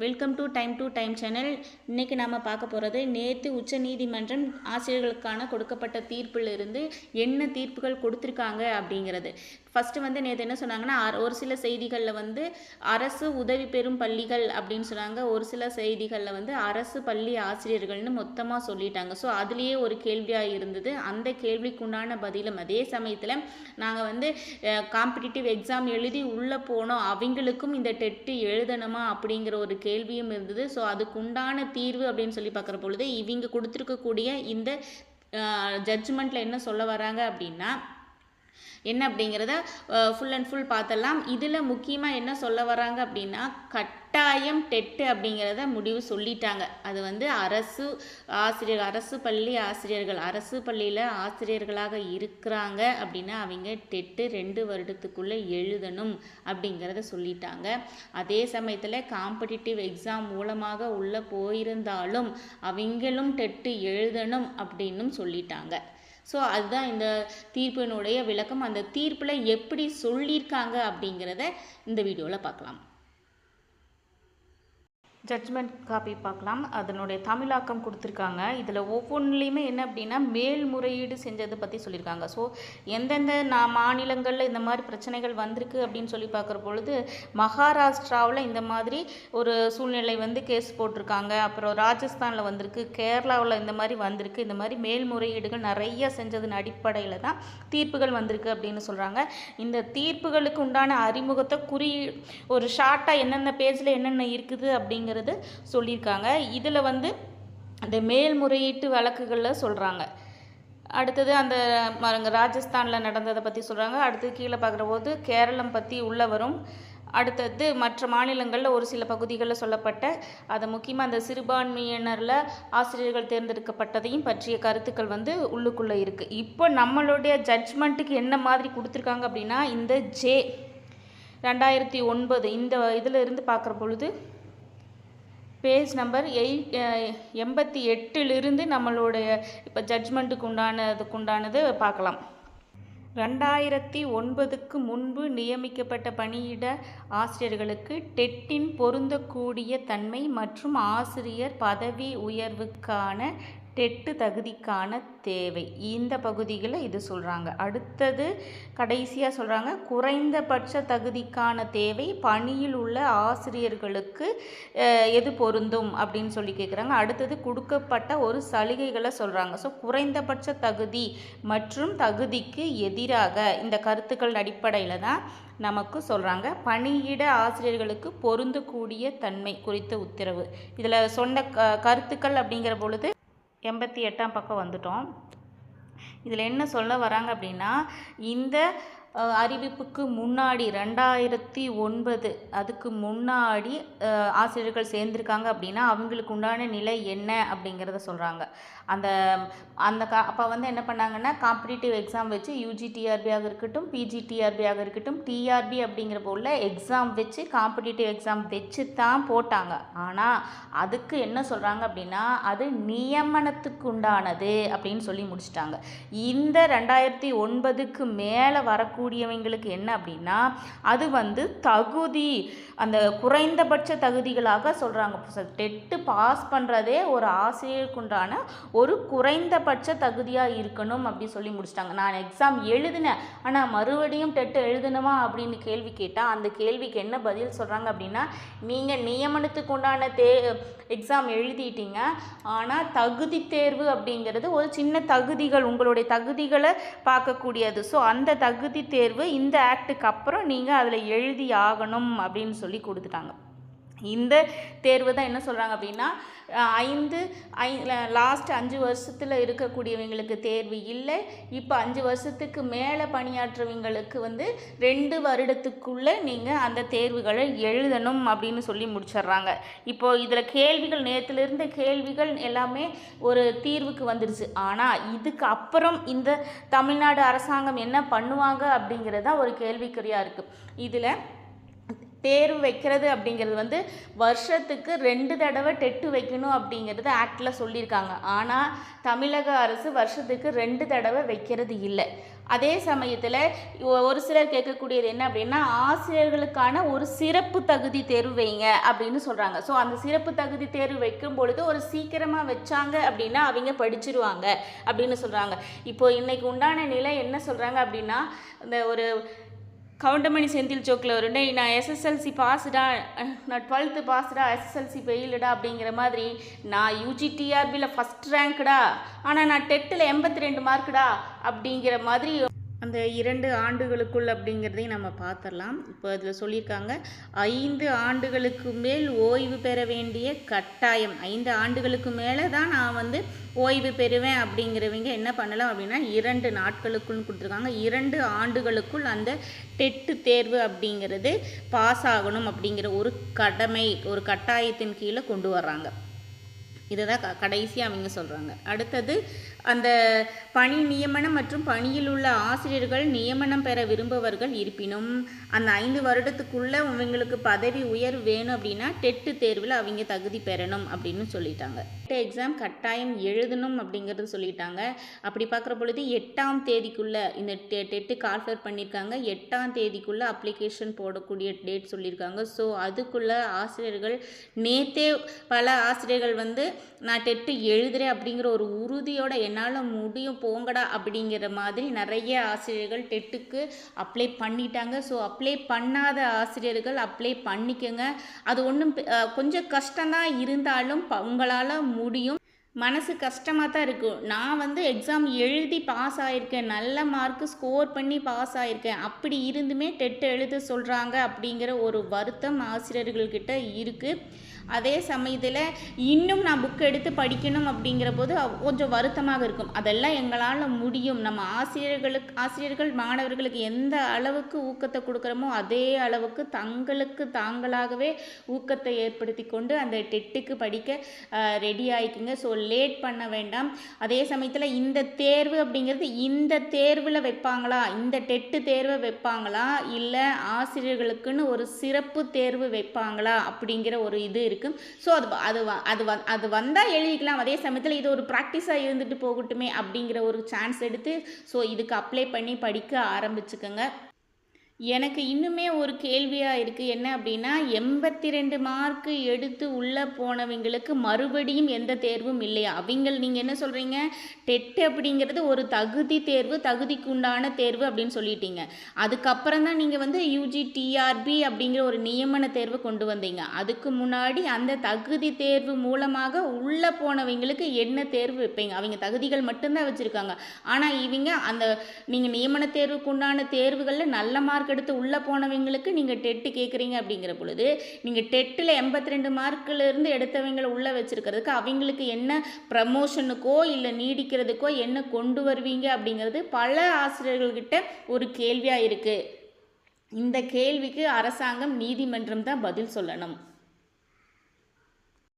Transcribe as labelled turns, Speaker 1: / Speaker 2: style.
Speaker 1: Welcome to time channel. இன்றைக்கி நாம் பார்க்க போகிறது நேற்று உச்சநீதிமன்றம் ஆசிரியர்களுக்கான கொடுக்கப்பட்ட தீர்ப்பிலிருந்து என்ன தீர்ப்புகள் கொடுத்துருக்காங்க அப்படிங்கிறது. ஃபஸ்ட்டு நேற்று என்ன சொன்னாங்கன்னா, ஒரு சில செய்திகளில் அரசு உதவி பெறும் பள்ளிகள் அப்படின்னு சொன்னாங்க. ஒரு சில செய்திகளில் அரசு பள்ளி ஆசிரியர்கள்னு மொத்தமாக சொல்லிட்டாங்க. ஸோ அதுலேயே ஒரு கேள்வியாக இருந்தது. அந்த கேள்விக்குண்டான பதிலும் அதே சமயத்தில் நாங்கள் காம்படிட்டிவ் எக்ஸாம் எழுதி உள்ளே போனோம், அவங்களுக்கும் இந்த டெட்டு எழுதணுமா அப்படிங்கிற ஒரு கேள்வியும் இருந்தது. ஸோ அதுக்குண்டான தீர்வு அப்படின்னு சொல்லி பார்க்குற பொழுது இவங்க கொடுத்துருக்கக்கூடிய இந்த ஜட்ஜ்மெண்ட்டில் என்ன சொல்ல வராங்க அப்படின்னா, என்ன அப்படிங்கிறத ஃபுல் அண்ட் ஃபுல் பார்த்தலாம். இதில் முக்கியமாக என்ன சொல்ல வராங்க அப்படின்னா, கட்டாயம் டெட்டு அப்படிங்கிறத முடிவு சொல்லிட்டாங்க. அது அரசு ஆசிரியர், அரசு பள்ளி ஆசிரியர்கள், அரசு பள்ளியில் ஆசிரியர்களாக இருக்கிறாங்க அப்படின்னா அவங்க டெட்டு 2 வருடத்துக்குள்ளே எழுதணும் அப்படிங்கிறத சொல்லிட்டாங்க. அதே சமயத்தில் காம்படிட்டிவ் எக்ஸாம் மூலமாக உள்ளே போயிருந்தாலும் அவங்களும் டெட்டு எழுதணும் அப்படின்னும் சொல்லிட்டாங்க. ஸோ அதுதான் இந்த தீர்ப்பினுடைய விளக்கம். அந்த தீர்ப்பில் எப்படி சொல்லியிருக்காங்க அப்படிங்கிறத இந்த வீடியோவில் பார்க்கலாம். ஜட்ஜ்மெண்ட் காப்பி பார்க்கலாம். அதனுடைய தமிழாக்கம் கொடுத்துருக்காங்க. இதில் ஒவ்வொன்றுலேயுமே என்ன அப்படின்னா, மேல்முறையீடு செஞ்சதை பற்றி சொல்லியிருக்காங்க. ஸோ எந்தெந்த மாநிலங்களில் இந்த மாதிரி பிரச்சனைகள் வந்திருக்கு அப்படின்னு சொல்லி பார்க்குற பொழுது, மகாராஷ்டிராவில் இந்த மாதிரி ஒரு சூழ்நிலை கேஸ் போட்டிருக்காங்க. அப்புறம் ராஜஸ்தானில் வந்திருக்கு, கேரளாவில் இந்த மாதிரி வந்திருக்கு. இந்த மாதிரி மேல்முறையீடுகள் நிறைய செஞ்சதன் அடிப்படையில் தான் தீர்ப்புகள் வந்திருக்கு அப்படின்னு சொல்கிறாங்க. இந்த தீர்ப்புகளுக்கு உண்டான அறிமுகத்தை ஒரு ஷார்ட்டாக என்னென்ன பேஜில் என்னென்ன இருக்குது அப்படிங்கிற சொல்லியிருக்காங்க. இதில் அந்த மேல்முறையீட்டு வழக்குகளில் சொல்கிறாங்க. அடுத்தது அந்த ராஜஸ்தானில் நடந்ததை பற்றி சொல்கிறாங்க. அடுத்தது கீழே பார்க்குற போது கேரளம் பற்றி உள்ளே வரும். அடுத்தது மற்ற மாநிலங்களில் ஒரு சில பகுதிகளில் சொல்லப்பட்ட அதை முக்கியமாக அந்த சிறுபான்மையினரில் ஆசிரியர்கள் தேர்ந்தெடுக்கப்பட்டதையும் பற்றிய கருத்துக்கள் உள்ளுக்குள்ளே இருக்குது. இப்போ நம்மளுடைய ஜட்ஜ்மெண்ட்டுக்கு என்ன மாதிரி கொடுத்துருக்காங்க அப்படின்னா, இந்த ஜே 2009 இந்த இதில் இருந்து பார்க்குற பொழுது பேஜ் நம்பர் 88 நம்மளுடைய இப்போ ஜட்ஜ்மெண்ட்டுக்கு உண்டானது பார்க்கலாம். 2009க்கு முன்பு நியமிக்கப்பட்ட பணியிட ஆசிரியர்களுக்கு டெட்டின் பொருந்தக்கூடிய தன்மை மற்றும் ஆசிரியர் பதவி உயர்வுக்கான டெட்டு தகுதிக்கான தேவை, இந்த பகுதிகளை இது சொல்கிறாங்க. அடுத்தது கடைசியாக சொல்கிறாங்க, குறைந்தபட்ச தகுதிக்கான தேவை பணியில் உள்ள ஆசிரியர்களுக்கு எது பொருந்தும் அப்படின்னு சொல்லி கேட்குறாங்க. அடுத்தது கொடுக்கப்பட்ட ஒரு சலுகைகளை சொல்கிறாங்க. ஸோ குறைந்தபட்ச தகுதி மற்றும் தகுதிக்கு எதிராக இந்த கருத்துக்கள் அடிப்படையில் தான் நமக்கு சொல்கிறாங்க. பணியிட ஆசிரியர்களுக்கு பொருந்தக்கூடிய தன்மை குறித்த உத்தரவு. இதில் சொன்ன கருத்துக்கள் அப்படிங்கிற பொழுது 88ஆம் பக்கம் வந்துட்டோம். இதில் என்ன சொல்ல வராங்க அப்படின்னா, இந்த அறிவிப்புக்கு முன்னாடி 2009 அதுக்கு முன்னாடி ஆசிரியர்கள் சேர்ந்துருக்காங்க அப்படின்னா அவங்களுக்கு உண்டான நிலை என்ன அப்படிங்கிறத சொல்கிறாங்க. அப்போ என்ன பண்ணாங்கன்னா, காம்படிட்டிவ் எக்ஸாம் வச்சு UGTRBயாக இருக்கட்டும், PGTRBயாக இருக்கட்டும், TRB அப்படிங்கிற போல் எக்ஸாம் வச்சு காம்படிட்டிவ் எக்ஸாம் வச்சு தான் போட்டாங்க. ஆனால் அதுக்கு என்ன சொல்கிறாங்க அப்படின்னா, அது நியமனத்துக்கு உண்டானது அப்படின்னு சொல்லி முடிச்சிட்டாங்க. இந்த 2009க்கு மேலே வரக்கூடியவங்களுக்கு என்ன அப்படின்னா, அது தகுதி, அந்த குறைந்தபட்ச தகுதிகளாக சொல்கிறாங்க. டெட்டு பாஸ் பண்ணுறதே ஒரு ஆசிரியருக்குண்டான ஒரு குறைந்தபட்ச தகுதியாக இருக்கணும் அப்படி சொல்லி முடிச்சிட்டாங்க. நான் எக்ஸாம் எழுதினேன், ஆனால் மறுபடியும் டெட்டு எழுதணுமா அப்படின்னு கேள்வி கேட்டால் அந்த கேள்விக்கு என்ன பதில் சொல்கிறாங்க அப்படின்னா, நீங்கள் நியமனத்துக்கு உண்டான எக்ஸாம் எழுதிட்டீங்க, ஆனால் தகுதி தேர்வு அப்படிங்கிறது ஒரு சின்ன தகுதிகள், உங்களுடைய தகுதிகளை பார்க்கக்கூடியது. ஸோ அந்த தகுதி தேர்வு இந்த ஆக்டுக்கு அப்புறம் நீங்கள் அதில் எழுதி ஆகணும் அப்படின்னு சொல்லி கொடுத்துட்டாங்க. இந்த தேர்வு தான் என்ன சொல்கிறாங்க அப்படின்னா, லாஸ்ட் 5 வருஷத்தில் இருக்கக்கூடியவங்களுக்கு தேர்வு இல்லை. இப்போ 5 வருஷத்துக்கு மேலே பணியாற்றுவங்களுக்கு 2 வருடத்துக்குள்ளே நீங்கள் அந்த தேர்வுகளை எழுதணும் அப்படின்னு சொல்லி முடிச்சிடுறாங்க. இப்போது இதில் கேள்விகள், நேற்றுலேருந்து கேள்விகள் எல்லாமே ஒரு தீர்வுக்கு வந்துடுச்சு. ஆனால் இதுக்கு அப்புறம் இந்த தமிழ்நாடு அரசாங்கம் என்ன பண்ணுவாங்க அப்படிங்கிறது தான் ஒரு கேள்விக்குறியாக இருக்குது. இதில் தேர்வு வைக்கிறது அப்படிங்கிறது வருஷத்துக்கு 2 தடவை டெட்டு வைக்கணும் அப்படிங்கிறது ஆக்டில் சொல்லியிருக்காங்க. ஆனால் தமிழக அரசு வருஷத்துக்கு 2 தடவை வைக்கிறது இல்லை. அதே சமயத்தில் ஒரு சிலர் கேட்கக்கூடியது என்ன அப்படின்னா, ஆசிரியர்களுக்கான ஒரு சிறப்பு தகுதி தேர்வு வைங்க அப்படின்னு சொல்கிறாங்க. ஸோ அந்த சிறப்பு தகுதி தேர்வு வைக்கும் பொழுது ஒரு சீக்கிரமாக வச்சாங்க அப்படின்னா அவங்க படிச்சிருவாங்க அப்படின்னு சொல்கிறாங்க. இப்போ இன்னைக்கு உண்டான நிலை என்ன சொல்கிறாங்க அப்படின்னா, இந்த ஒரு கவுண்டமணி செந்தில் சோக்கில் ஒரு நான் எஸ்எஸ்எல்சி பாஸ்டா, நான் 12th பாஸ்டா, எஸ்எஸ்எல்சி ஃபெயிலுடா அப்படிங்கிற மாதிரி, நான் யூஜிடிஆர்பியில் ஃபஸ்ட் ரேங்க்டா, ஆனால் நான் டெட்டில் 82 மார்க்குடா அப்படிங்கிற மாதிரி அந்த 2 ஆண்டுகளுக்குள் அப்படிங்கிறதையும் நம்ம பார்த்துடலாம். இப்போ அதில் சொல்லியிருக்காங்க 5 ஆண்டுகளுக்கு மேல் ஓய்வு பெற வேண்டிய கட்டாயம். 5 ஆண்டுகளுக்கு மேலே தான் நான் வந்து ஓய்வு பெறுவேன் அப்படிங்கிறவங்க என்ன பண்ணலாம் அப்படின்னா 2 நாட்களுக்குள்னு கொடுத்துருக்காங்க. 2 ஆண்டுகளுக்குள் அந்த டெட்டு தேர்வு அப்படிங்கிறது பாஸ் ஆகணும் அப்படிங்கிற ஒரு கடமை, ஒரு கட்டாயத்தின் கீழே கொண்டு வர்றாங்க. இதை தான் கடைசியாக அவங்க சொல்கிறாங்க. அடுத்தது அந்த பணி நியமனம் மற்றும் பணியில் உள்ள ஆசிரியர்கள் நியமனம் பெற விரும்புபவர்கள் இருப்பினும் அந்த 5 வருடத்துக்குள்ளே அவங்களுக்கு பதவி உயர்வு வேணும் அப்படின்னா டெட்டு தேர்வில் அவங்க தகுதி பெறணும் அப்படின்னு சொல்லிட்டாங்க. எக்ஸாம் கட்டாயம் எழுதணும் அப்படிங்கிறது சொல்லிட்டாங்க. அப்படி பார்க்குற பொழுது 8ஆம் தேதிக்குள்ளே இந்த டெட்டு கால்குலேட் பண்ணியிருக்காங்க. 8ஆம் தேதிக்குள்ளே அப்ளிகேஷன் போடக்கூடிய டேட் சொல்லியிருக்காங்க. ஸோ அதுக்குள்ளே ஆசிரியர்கள் நேற்றே பல ஆசிரியர்கள் வந்து நான் டெட்டு எழுதுகிறேன் அப்படிங்கிற ஒரு உறுதியோட என்னால் முடியும் போங்கடா அப்படிங்கிற மாதிரி நிறைய ஆசிரியர்கள் டெட்டுக்கு அப்ளை பண்ணிட்டாங்க. ஸோ அப்ளை பண்ணாத ஆசிரியர்கள் அப்ளை பண்ணிக்கோங்க. அது ஒன்றும் கொஞ்சம் கஷ்டம்தான் இருந்தாலும் உங்களால் முடியும். மனசு கஷ்டமாக தான் இருக்கும். நான் வந்து எக்ஸாம் எழுதி பாஸ் ஆகியிருக்கேன், நல்ல மார்க்கு ஸ்கோர் பண்ணி பாஸ் ஆகியிருக்கேன், அப்படி இருந்துமே டெட் எழுத சொல்கிறாங்க அப்படிங்கிற ஒரு வருத்தம் ஆசிரியர்கள்கிட்ட இருக்குது. அதே சமயத்தில் இன்னும் நான் புக் எடுத்து படிக்கணும் அப்படிங்கிற போது கொஞ்சம் வருத்தமாக இருக்கும். அதெல்லாம் எங்களால் முடியும். நம்ம ஆசிரியர்கள் மாணவர்களுக்கு எந்த அளவுக்கு ஊக்கத்தை கொடுக்குறோமோ அதே அளவுக்கு தங்களுக்கு தாங்களாகவே ஊக்கத்தை ஏற்படுத்தி கொண்டு அந்த டெட்டுக்கு படிக்க ரெடி ஆகிக்குங்க. ஸோ லேட் பண்ண வேண்டாம். அதே சமயத்தில் இந்த தேர்வு அப்படிங்கிறது இந்த தேர்வில் வைப்பாங்களா, இந்த டெட்டு தேர்வை வைப்பாங்களா, இல்லை ஆசிரியர்களுக்குன்னு ஒரு சிறப்பு தேர்வு வைப்பாங்களா அப்படிங்கிற ஒரு இது இருக்குது. ஸோ அது வந்தால் எழுதிக்கலாம். அதே சமயத்தில் இது ஒரு ப்ராக்டிஸாக இருந்துட்டு போகட்டுமே அப்படிங்கிற ஒரு சான்ஸ் எடுத்து ஸோ இதுக்கு அப்ளை பண்ணி படிக்க ஆரம்பிச்சுக்கோங்க. எனக்கு இன்னுமே ஒரு கேள்வியாக இருக்குது. என்ன அப்படின்னா 82 மார்க்கு எடுத்து உள்ளே போனவங்களுக்கு மறுபடியும் எந்த தேர்வும் இல்லையா? நீங்கள் என்ன சொல்கிறீங்க, டெட் அப்படிங்கிறது ஒரு தகுதி தேர்வு, தகுதிக்கு உண்டான தேர்வு அப்படின்னு சொல்லிட்டீங்க. அதுக்கப்புறம் தான் நீங்கள் வந்து யூஜிடிஆர்பி அப்படிங்கிற ஒரு நியமன தேர்வு கொண்டு வந்தீங்க. அதுக்கு முன்னாடி அந்த தகுதி தேர்வு மூலமாக உள்ளே போனவங்களுக்கு என்ன தேர்வு வைப்பீங்க? அவங்க தகுதிகள் மட்டும்தான் வச்சுருக்காங்க. ஆனால் இவங்க அந்த நீங்கள் நியமன தேர்வுக்கு உண்டான தேர்வுகளில் நல்ல மார்க் எடுத்து உள்ளே போனவங்களுக்கு நீங்கள் டெட்டு கேட்குறீங்க அப்படிங்கிற பொழுது நீங்கள் டெட்டில் 82 மார்க்கிலிருந்து எடுத்தவங்களை உள்ளே வச்சுருக்கிறதுக்கு அவங்களுக்கு என்ன ப்ரமோஷனுக்கோ இல்லை நீடிக்கிறதுக்கோ என்ன கொண்டு வருவீங்க அப்படிங்கிறது பல ஆசிரியர்கள்கிட்ட ஒரு கேள்வியாக இருக்குது. இந்த கேள்விக்கு அரசாங்கம், நீதிமன்றம் தான் பதில் சொல்லணும்.